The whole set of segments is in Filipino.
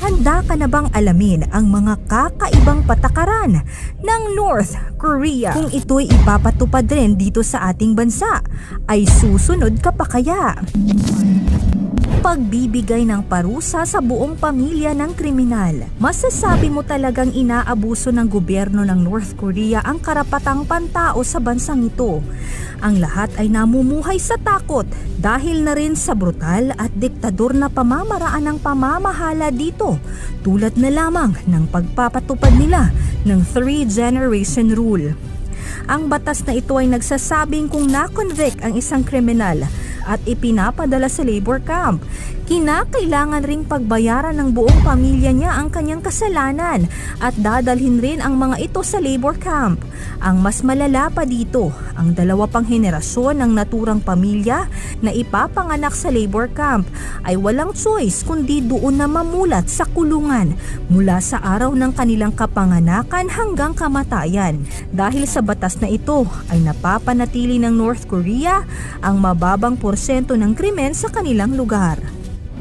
Handa ka na bang alamin ang mga kakaibang patakaran ng North Korea? Kung ito'y ipapatupad rin dito sa ating bansa, ay susunod ka pa kaya? Pagbibigay ng parusa sa buong pamilya ng kriminal. Masasabi mo talagang inaabuso ng gobyerno ng North Korea ang karapatang pantao sa bansang ito. Ang lahat ay namumuhay sa takot dahil na rin sa brutal at diktador na pamamaraan ng pamamahala dito, tulad na lamang ng pagpapatupad nila ng 3-generation rule. Ang batas na ito ay nagsasabing kung na-convict ang isang kriminal at ipinapadala sa labor camp, kinakailangan ring pagbayaran ng buong pamilya niya ang kanyang kasalanan at dadalhin rin ang mga ito sa labor camp. Ang mas malala pa dito, ang dalawa pang henerasyon ng naturang pamilya na ipapanganak sa labor camp ay walang choice kundi doon na mamulat sa kulungan mula sa araw ng kanilang kapanganakan hanggang kamatayan. Dahil sa batas na ito ay napapanatili ng North Korea ang mababang porsyento ng krimen sa kanilang lugar.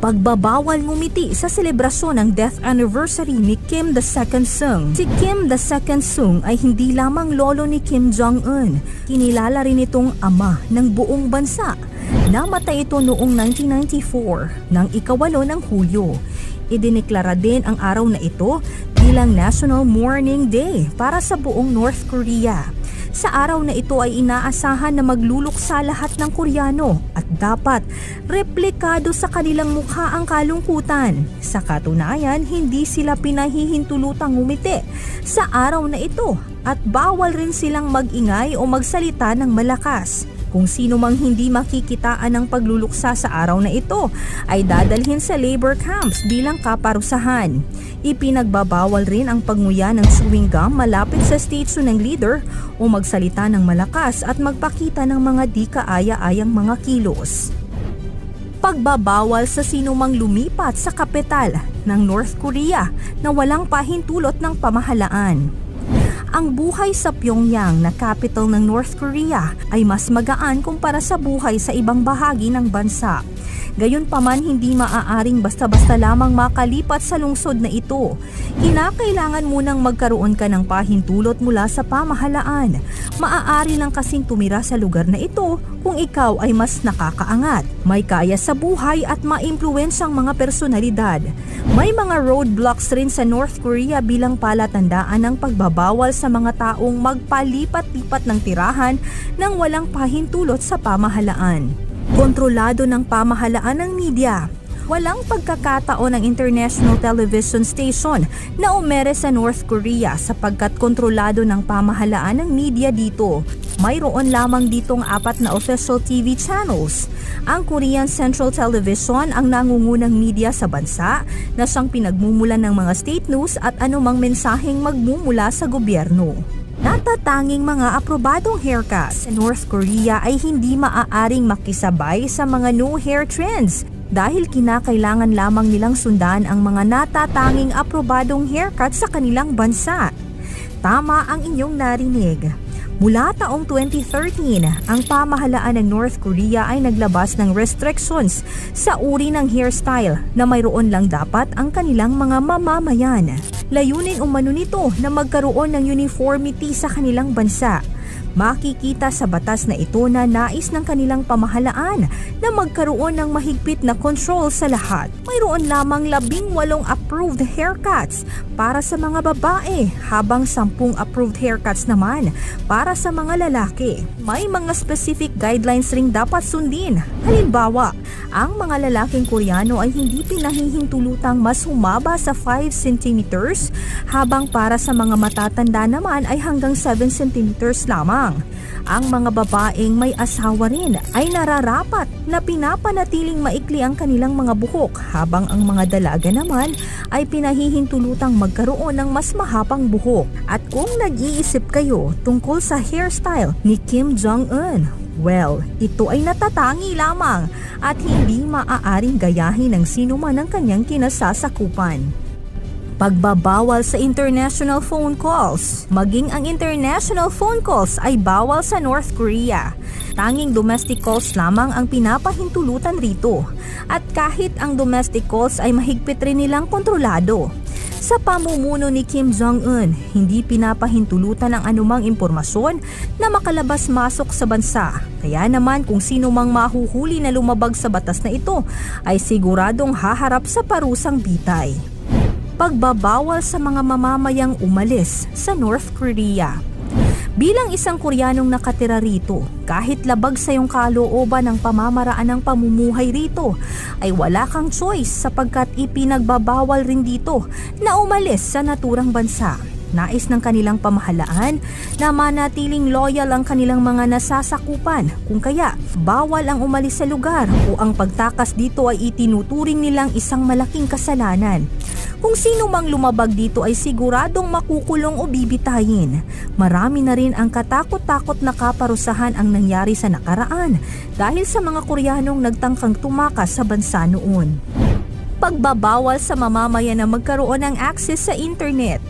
Pagbabawal ngumiti sa selebrasyon ng death anniversary ni Kim II Sung. Si Kim II Sung ay hindi lamang lolo ni Kim Jong-un, kinilala rin itong ama ng buong bansa. Namatay ito noong 1994 ng ika-8 ng Hulyo. Idineklara din ang araw na ito bilang National Mourning Day para sa buong North Korea. Sa araw na ito ay inaasahan na magluluksa lahat ng Koreano at dapat replikado sa kanilang mukha ang kalungkutan. Sa katunayan, hindi sila pinahihintulutang ngumiti sa araw na ito at bawal rin silang mag-ingay o magsalita ng malakas. Kung sino mang hindi makikitaan ng pagluluksa sa araw na ito ay dadalhin sa labor camps bilang kaparusahan. Ipinagbabawal rin ang pagnguya ng chewing gum malapit sa station ng leader o magsalita ng malakas at magpakita ng mga di kaaya-ayang mga kilos. Pagbabawal sa sinumang lumipat sa kapital ng North Korea na walang pahintulot ng pamahalaan. Ang buhay sa Pyongyang na capital ng North Korea ay mas magaan kumpara sa buhay sa ibang bahagi ng bansa. Gayunpaman, hindi maaaring basta-basta lamang makalipat sa lungsod na ito. Kinakailangan munang magkaroon ka ng pahintulot mula sa pamahalaan. Maaari lang kasing tumira sa lugar na ito kung ikaw ay mas nakakaangat, may kaya sa buhay at maimpluwensyang mga personalidad. May mga roadblocks rin sa North Korea bilang palatandaan ng pagbabawal sa mga taong magpalipat-lipat ng tirahan nang walang pahintulot sa pamahalaan. Kontrolado ng pamahalaan ng media. Walang pagkakataon ng international television station na umere sa North Korea sapagkat kontrolado ng pamahalaan ng media dito. Mayroon lamang ditong 4 na official TV channels. Ang Korean Central Television ang nangungunang media sa bansa na siyang pinagmumulan ng mga state news at anumang mensaheng magmumula sa gobyerno. Natatanging mga aprobadong haircuts sa North Korea ay hindi maaaring makisabay sa mga no hair trends dahil kinakailangan lamang nilang sundan ang mga natatanging aprobadong haircut sa kanilang bansa. Tama ang inyong narinig. Mula taong 2013, ang pamahalaan ng North Korea ay naglabas ng restrictions sa uri ng hairstyle na mayroon lang dapat ang kanilang mga mamamayan. Layunin umano nito na magkaroon ng uniformity sa kanilang bansa. Makikita sa batas na ito na nais ng kanilang pamahalaan na magkaroon ng mahigpit na control sa lahat. Mayroon lamang 18 approved haircuts para sa mga babae habang 10 approved haircuts naman para sa mga lalaki. May mga specific guidelines ring dapat sundin. Halimbawa, ang mga lalaking Koreano ay hindi pinahihintulutang mas humaba sa 5 centimeters habang para sa mga matatanda naman ay hanggang 7 centimeters lamang. Ang mga babaeng may asawa rin ay nararapat na pinapanatiling maikli ang kanilang mga buhok habang ang mga dalaga naman ay pinahihintulutang magkaroon ng mas mahabang buhok. At kung nag-iisip kayo tungkol sa hairstyle ni Kim Jong-un, well, ito ay natatangi lamang at hindi maaaring gayahin ng sino man ang kanyang kinasasakupan. Pagbabawal sa international phone calls. Maging ang international phone calls ay bawal sa North Korea. Tanging domestic calls lamang ang pinapahintulutan rito. At kahit ang domestic calls ay mahigpit rin nilang kontrolado. Sa pamumuno ni Kim Jong-un, hindi pinapahintulutan ang anumang impormasyon na makalabas-masok sa bansa. Kaya naman kung sino mang mahuhuli na lumabag sa batas na ito ay siguradong haharap sa parusang bitay. Pagbabawal sa mga mamamayang umalis sa North Korea. Bilang isang Koreanong nakatira rito, kahit labag sa iyong kalooban ng pamamaraan ng pamumuhay rito, ay wala kang choice sapagkat ipinagbabawal rin dito na umalis sa naturang bansa. Nais ng kanilang pamahalaan na manatiling loyal ang kanilang mga nasasakupan, kung kaya bawal ang umalis sa lugar o ang pagtakas dito ay itinuturing nilang isang malaking kasalanan. Kung sino mang lumabag dito ay siguradong makukulong o bibitayin. Marami na rin ang katakot-takot na kaparusahan ang nangyari sa nakaraan dahil sa mga Koreanong nagtangkang tumakas sa bansa noon. Pagbabawal sa mamamayan na magkaroon ng access sa internet.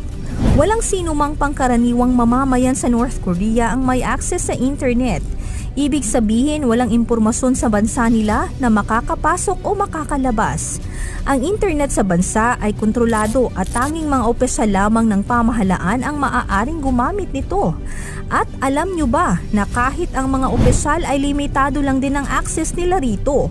Walang sino mang pangkaraniwang mamamayan sa North Korea ang may access sa internet. Ibig sabihin walang impormasyon sa bansa nila na makakapasok o makakalabas. Ang internet sa bansa ay kontrolado at tanging mga opisyal lamang ng pamahalaan ang maaaring gumamit nito. At alam nyo ba na kahit ang mga opisyal ay limitado lang din ang access nila rito?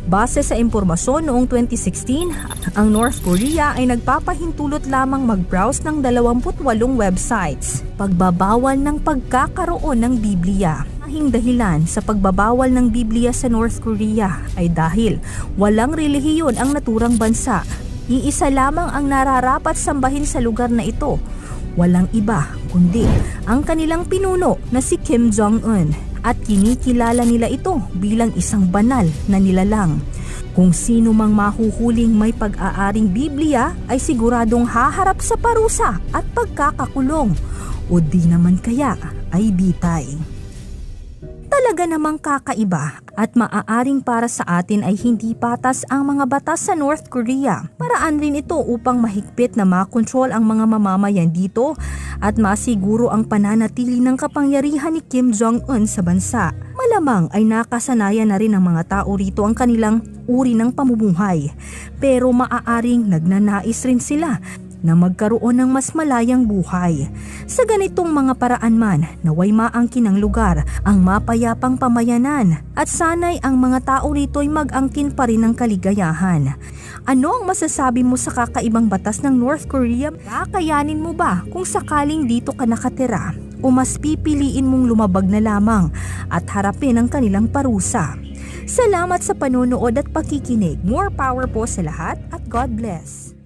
Base sa impormasyon noong 2016, ang North Korea ay nagpapahintulot lamang mag-browse ng 28 websites. Pagbabawal ng pagkakaroon ng Biblia. Ang dahilan sa pagbabawal ng Biblia sa North Korea ay dahil walang relihiyon ang naturang bansa. Iisa lamang ang nararapat sambahin sa lugar na ito. Walang iba kundi ang kanilang pinuno na si Kim Jong-un. At kinikilala nila ito bilang isang banal na nilalang. Kung sino mang mahuhuling may pag-aaring Biblia ay siguradong haharap sa parusa at pagkakakulong o di naman kaya ay bitay. Talaga namang kakaiba at maaaring para sa atin ay hindi patas ang mga batas sa North Korea. Paraan rin ito upang mahigpit na makontrol ang mga mamamayan dito at masiguro ang pananatili ng kapangyarihan ni Kim Jong-un sa bansa. Malamang ay nakasanayan na rin ng mga tao rito ang kanilang uri ng pamumuhay. Pero maaaring nagnanais rin sila na magkaroon ng mas malayang buhay. Sa ganitong mga paraan man, naway maangkin ng lugar ang mapayapang pamayanan at sanay ang mga tao rito ay mag-angkin pa rin ng kaligayahan. Ano ang masasabi mo sa kakaibang batas ng North Korea? Kakayanin mo ba kung sakaling dito ka nakatira? O mas pipiliin mong lumabag na lamang at harapin ang kanilang parusa? Salamat sa panonood at pakikinig. More power po sa lahat at God bless.